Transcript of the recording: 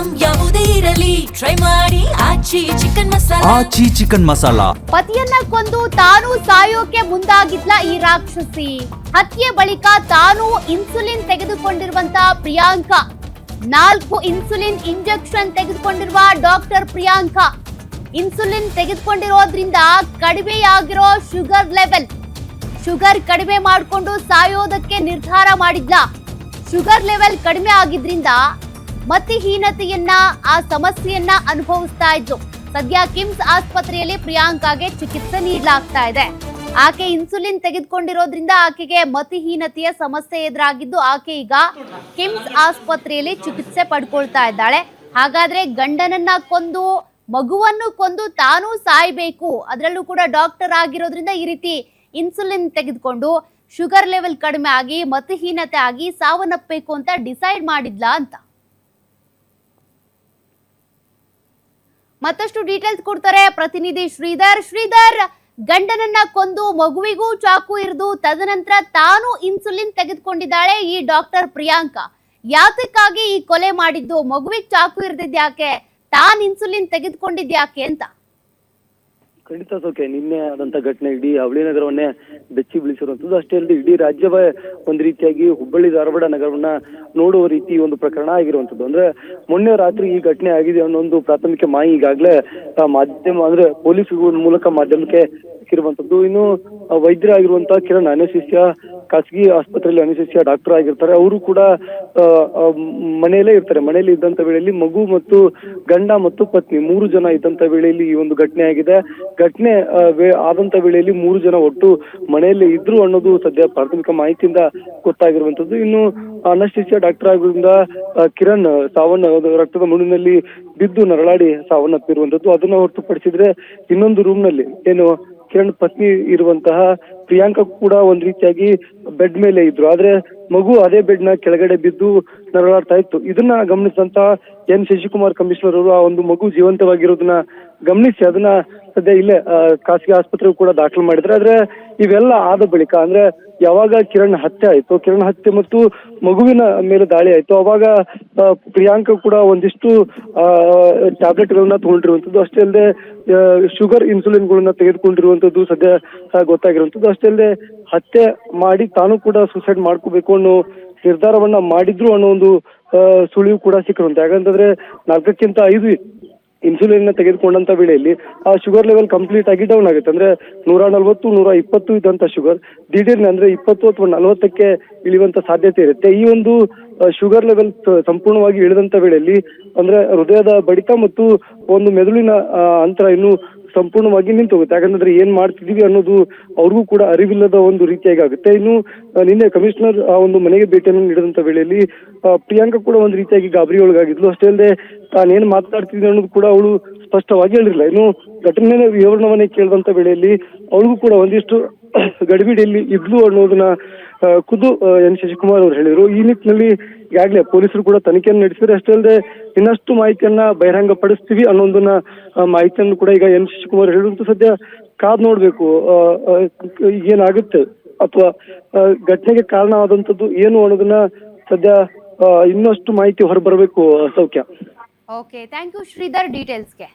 Item ಯಾವುದೇ ಇರಲಿ try ಮಾಡಿ ಆಚಿ ಚಿಕನ್ ಮಸಾಲಾ. ಪತಿಯನ್ನ ಕೊಂದು ತಾನು ಸಾಯೋಕೆ ಮುಂದಾಗಿದ್ಲ ಈ ರಾಕ್ಷಸಿ. ಹತ್ಯೆ ಬಳಿಕ ತಾನು ಇನ್ಸುಲಿನ್ ತೆಗೆದುಕೊಂಡಿರುವಂತ ಪ್ರಿಯಾಂಕಾ. 4 ಇನ್ಸುಲಿನ್ ಇಂಜೆಕ್ಷನ್ ತೆಗೆದುಕೊಂಡಿರುವ ಡಾಕ್ಟರ್ ಪ್ರಿಯಾಂಕಾ ಇನ್ಸುಲಿನ್ ತೆಗೆದುಕೊಂಡಿರೋದ್ರಿಂದ ಕಡಿಮೆಯಾಗಿರೋ ಶುಗರ್ ಕಡಿಮೆ ಮಾಡಿಕೊಂಡು ಸಾಯೋದಕ್ಕೆ ನಿರ್ಧಾರ ಮಾಡಿದ್ಲ. ಶುಗರ್ ಲೆವೆಲ್ ಕಡಿಮೆ ಆಗಿದ್ರಿಂದ ಮತಿಹೀನತೆಯನ್ನ ಆ ಸಮಸ್ಯೆಯನ್ನ ಅನುಭವಿಸ್ತಾ ಇದ್ರು. ಸದ್ಯ ಕಿಮ್ಸ್ ಆಸ್ಪತ್ರೆಯಲ್ಲಿ ಪ್ರಿಯಾಂಕಾಗೆ ಚಿಕಿತ್ಸೆ ನೀಡಲಾಗ್ತಾ ಇದೆ. ಆಕೆ ಇನ್ಸುಲಿನ್ ತೆಗೆದುಕೊಂಡಿರೋದ್ರಿಂದ ಆಕೆಗೆ ಮತಿಹೀನತೆಯ ಸಮಸ್ಯೆ ಎದುರಾಗಿದ್ದು ಆಕೆ ಈಗ ಕಿಮ್ಸ್ ಆಸ್ಪತ್ರೆಯಲ್ಲಿ ಚಿಕಿತ್ಸೆ ಪಡ್ಕೊಳ್ತಾ ಇದ್ದಾಳೆ. ಹಾಗಾದ್ರೆ ಗಂಡನನ್ನ ಕೊಂದು ಮಗುವನ್ನು ಕೊಂದು ತಾನೂ ಸಾಯ್ಬೇಕು, ಅದರಲ್ಲೂ ಕೂಡ ಡಾಕ್ಟರ್ ಆಗಿರೋದ್ರಿಂದ ಈ ರೀತಿ ಇನ್ಸುಲಿನ್ ತೆಗೆದುಕೊಂಡು ಶುಗರ್ ಲೆವೆಲ್ ಕಡಿಮೆ ಆಗಿ ಮತಿಹೀನತೆ ಆಗಿ ಸಾವನ್ನಪ್ಪಬೇಕು ಅಂತ ಡಿಸೈಡ್ ಮಾಡಿದ್ಲ ಅಂತ. ಮತ್ತಷ್ಟು ಡೀಟೇಲ್ಸ್ ಕೊಡ್ತಾರೆ ಪ್ರತಿನಿಧಿ ಶ್ರೀಧರ್, ಗಂಡನನ್ನ ಕೊಂದು ಮಗುವಿಗೂ ಚಾಕು ಇರಿದು ತದನಂತರ ತಾನು ಇನ್ಸುಲಿನ್ ತೆಗೆದುಕೊಂಡಿದ್ದಾಳೆ ಈ ಡಾಕ್ಟರ್ ಪ್ರಿಯಾಂಕಾ. ಯಾತಕ್ಕಾಗಿ ಈ ಕೊಲೆ ಮಾಡಿದ್ದು? ಮಗುವಿಗೆ ಚಾಕು ಇರಿದಿದ್ಯಾಕೆ? ತಾನು ಇನ್ಸುಲಿನ್ ತೆಗೆದುಕೊಂಡಿದ್ಯಾಕೆ ಅಂತ? ಖಂಡಿತ ಸೋಕೆ, ನಿನ್ನೆ ಆದಂತ ಘಟನೆ ಇಡೀ ಅವಳಿ ನಗರವನ್ನೇ ಬೆಚ್ಚಿ ಬೀಳಿಸಿರುವಂತದ್ದು. ಅಷ್ಟೇ ಅಲ್ಲದೆ ಇಡೀ ರಾಜ್ಯವೇ ಒಂದು ರೀತಿಯಾಗಿ ಹುಬ್ಬಳ್ಳಿ ಧಾರವಾಡ ನಗರವನ್ನ ನೋಡುವ ರೀತಿ ಒಂದು ಪ್ರಕರಣ ಆಗಿರುವಂತದ್ದು. ಅಂದ್ರೆ ಮೊನ್ನೆ ರಾತ್ರಿ ಈ ಘಟನೆ ಆಗಿದೆ ಅನ್ನೋ ಒಂದು ಪ್ರಾಥಮಿಕ ಮಾಹಿತಿ ಈಗಾಗಲೇ ಮಾಧ್ಯಮ ಅಂದ್ರೆ ಪೊಲೀಸ್ ಮೂಲಕ ಮಾಧ್ಯಮಕ್ಕೆ ಸಿಕ್ಕಿರುವಂತದ್ದು. ಇನ್ನು ವೈದ್ಯರಾಗಿರುವಂತಹ ಕಿರಣ್ ಅನೆಸ್ಥಿಸಿಯಾ ಖಾಸಗಿ ಆಸ್ಪತ್ರೆಯಲ್ಲಿ ಅನೆಸ್ಥಿಸಿಯಾ ಡಾಕ್ಟರ್ ಆಗಿರ್ತಾರೆ. ಅವರು ಕೂಡ ಮನೆಯಲ್ಲೇ ಇರ್ತಾರೆ. ಮನೆಯಲ್ಲಿ ಇದ್ದಂತ ವೇಳೆಯಲ್ಲಿ ಮಗು ಮತ್ತು ಗಂಡ ಮತ್ತು ಪತ್ನಿ 3 ಜನ ಇದ್ದಂತ ವೇಳೆಯಲ್ಲಿ ಈ ಒಂದು ಘಟನೆ ಆಗಿದೆ. ಘಟನೆ ಆದಂತ ವೇಳೆಯಲ್ಲಿ 3 ಜನ ಒಟ್ಟು ಮನೆಯಲ್ಲೇ ಇದ್ರು ಅನ್ನೋದು ಸದ್ಯ ಪ್ರಾಥಮಿಕ ಮಾಹಿತಿಯಿಂದ ಗೊತ್ತಾಗಿರುವಂತದ್ದು. ಇನ್ನು ಅನೆಸ್ಥಿಸಿಯಾ ಡಾಕ್ಟರ್ ಆಗೋದ್ರಿಂದ ಕಿರಣ್ ರಕ್ತದ ಮುಳುವಿನಲ್ಲಿ ಬಿದ್ದು ನರಳಾಡಿ ಸಾವನ್ನಪ್ಪಿರುವಂತದ್ದು. ಅದನ್ನ ಹೊರತುಪಡಿಸಿದ್ರೆ ಇನ್ನೊಂದು ರೂಮ್ ನಲ್ಲಿ ಏನು ಕಿರಣ್ ಪತ್ನಿ ಇರುವಂತಹ ಪ್ರಿಯಾಂಕಾ ಕೂಡ ಒಂದ್ ರೀತಿಯಾಗಿ ಬೆಡ್ ಮೇಲೆ ಇದ್ರು. ಆದ್ರೆ ಮಗು ಅದೇ ಬೆಡ್ ನ ಕೆಳಗಡೆ ಬಿದ್ದು ನರಳಾಡ್ತಾ ಇತ್ತು. ಇದನ್ನ ಗಮನಿಸಿದಂತ ಎನ್ ಶಶಿಕುಮಾರ್ ಕಮಿಷನರ್ ಅವರು ಆ ಒಂದು ಮಗು ಜೀವಂತವಾಗಿರೋದನ್ನ ಗಮನಿಸಿ ಅದನ್ನ ಸದ್ಯ ಇಲ್ಲೇ ಖಾಸಗಿ ಆಸ್ಪತ್ರೆಗೂ ಕೂಡ ದಾಖಲು ಮಾಡಿದ್ರೆ. ಆದ್ರೆ ಇವೆಲ್ಲ ಆದ ಬಳಿಕ ಅಂದ್ರೆ ಯಾವಾಗ ಕಿರಣ್ ಹತ್ಯೆ ಮತ್ತು ಮಗುವಿನ ಮೇಲೆ ದಾಳಿ ಆಯ್ತು, ಅವಾಗ ಪ್ರಿಯಾಂಕಾ ಕೂಡ ಒಂದಿಷ್ಟು ಟ್ಯಾಬ್ಲೆಟ್ ಗಳನ್ನ ತಗೊಂಡಿರುವಂತದ್ದು. ಅಷ್ಟೇ ಅಲ್ಲದೆ ಶುಗರ್ ಇನ್ಸುಲಿನ್ ಗಳನ್ನ ತೆಗೆದುಕೊಂಡಿರುವಂತದ್ದು ಸದ್ಯ ಗೊತ್ತಾಗಿರುವಂತದ್ದು. ಅಷ್ಟೇ ಅಲ್ಲದೆ ಹತ್ಯೆ ಮಾಡಿ ತಾನು ಕೂಡ ಸೂಸೈಡ್ ಮಾಡ್ಕೋಬೇಕು ಅನ್ನೋ ನಿರ್ಧಾರವನ್ನ ಮಾಡಿದ್ರು ಅನ್ನೋ ಒಂದು ಸುಳಿವು ಕೂಡ ಸಿಕ್ಕಿರುವಂತೆ. ಯಾಕಂತಂದ್ರೆ 4ಕ್ಕಿಂತ 5 ಇನ್ಸುಲಿನ್ ತೆಗೆದುಕೊಂಡಂತ ವೇಳೆಯಲ್ಲಿ ಆ ಶುಗರ್ ಲೆವೆಲ್ ಕಂಪ್ಲೀಟ್ ಆಗಿ ಡೌನ್ ಆಗುತ್ತೆ. ಅಂದ್ರೆ 140, 120 ಇದ್ದಂತ ಶುಗರ್ ದಿಢೀರ್ನೆ ಅಂದ್ರೆ 20 ಅಥವಾ 40ಕ್ಕೆ ಇಳಿಯುವಂತ ಸಾಧ್ಯತೆ ಇರುತ್ತೆ. ಈ ಒಂದು ಶುಗರ್ ಲೆವೆಲ್ ಸಂಪೂರ್ಣವಾಗಿ ಇಳಿದಂತ ವೇಳೆಯಲ್ಲಿ ಅಂದ್ರೆ ಹೃದಯದ ಬಡಿತ ಮತ್ತು ಒಂದು ಮೆದುಳಿನ ಅಂತರ ಇನ್ನು ಸಂಪೂರ್ಣವಾಗಿ ನಿಂತು ಹೋಗುತ್ತೆ. ಯಾಕಂದ್ರೆ ಏನ್ ಮಾಡ್ತಿದೀವಿ ಅನ್ನೋದು ಅವ್ರಿಗೂ ಕೂಡ ಅರಿವಿಲ್ಲದ ಒಂದು ರೀತಿಯಾಗಿ ಆಗುತ್ತೆ. ಇನ್ನು ನಿನ್ನೆ ಕಮಿಷನರ್ ಆ ಒಂದು ಮನೆಗೆ ಭೇಟಿಯನ್ನು ನೀಡಿದಂತ ವೇಳೆಯಲ್ಲಿ ಪ್ರಿಯಾಂಕಾ ಕೂಡ ಒಂದು ರೀತಿಯಾಗಿ ಗಾಬರಿ ಒಳಗಾಗಿದ್ಲು. ಅಷ್ಟೇ ಅಲ್ಲದೆ ತಾನೇನ್ ಮಾತನಾಡ್ತಿದ್ದೆ ಅನ್ನೋದು ಕೂಡ ಅವಳು ಸ್ಪಷ್ಟವಾಗಿ ಹೇಳಿರಲಿಲ್ಲ. ಇನ್ನು ಘಟನೆ ವಿವರಣವನ್ನೇ ಕೇಳಿದಂತ ವೇಳೆಯಲ್ಲಿ ಅವಳಿಗೂ ಕೂಡ ಒಂದಿಷ್ಟು ಗಡಿಬಿಡಿಯಲ್ಲಿ ಇದ್ಲು ಅನ್ನೋದನ್ನ ಖುದ್ದು ಎನ್ ಶಶಿಕುಮಾರ್ ಅವರು ಹೇಳಿದ್ರು. ಈ ನಿಟ್ಟಿನಲ್ಲಿ ಈಗಾಗಲೇ ಪೊಲೀಸರು ಕೂಡ ತನಿಖೆಯನ್ನು ನಡೆಸಿದ್ರೆ. ಅಷ್ಟೇ ಅಲ್ಲದೆ ಇನ್ನಷ್ಟು ಮಾಹಿತಿಯನ್ನ ಬಹಿರಂಗ ಪಡಿಸ್ತೀವಿ ಅನ್ನೋದನ್ನ ಮಾಹಿತಿಯನ್ನು ಕೂಡ ಈಗ ಎನ್ ಶಶಿಕುಮಾರ್ ಹೇಳಿದ್ರು. ಸದ್ಯ ಕಾದ್ ನೋಡ್ಬೇಕು ಏನಾಗುತ್ತೆ ಅಥವಾ ಘಟನೆಗೆ ಕಾರಣವಾದಂತದ್ದು ಏನು ಅನ್ನೋದನ್ನ ಸದ್ಯ ಇನ್ನಷ್ಟು ಮಾಹಿತಿ ಹೊರಬರಬೇಕು. ಸೌಖ್ಯ. Okay, thank you Sridhar ಡೀಟೇಲ್ಸ್ಗೆ.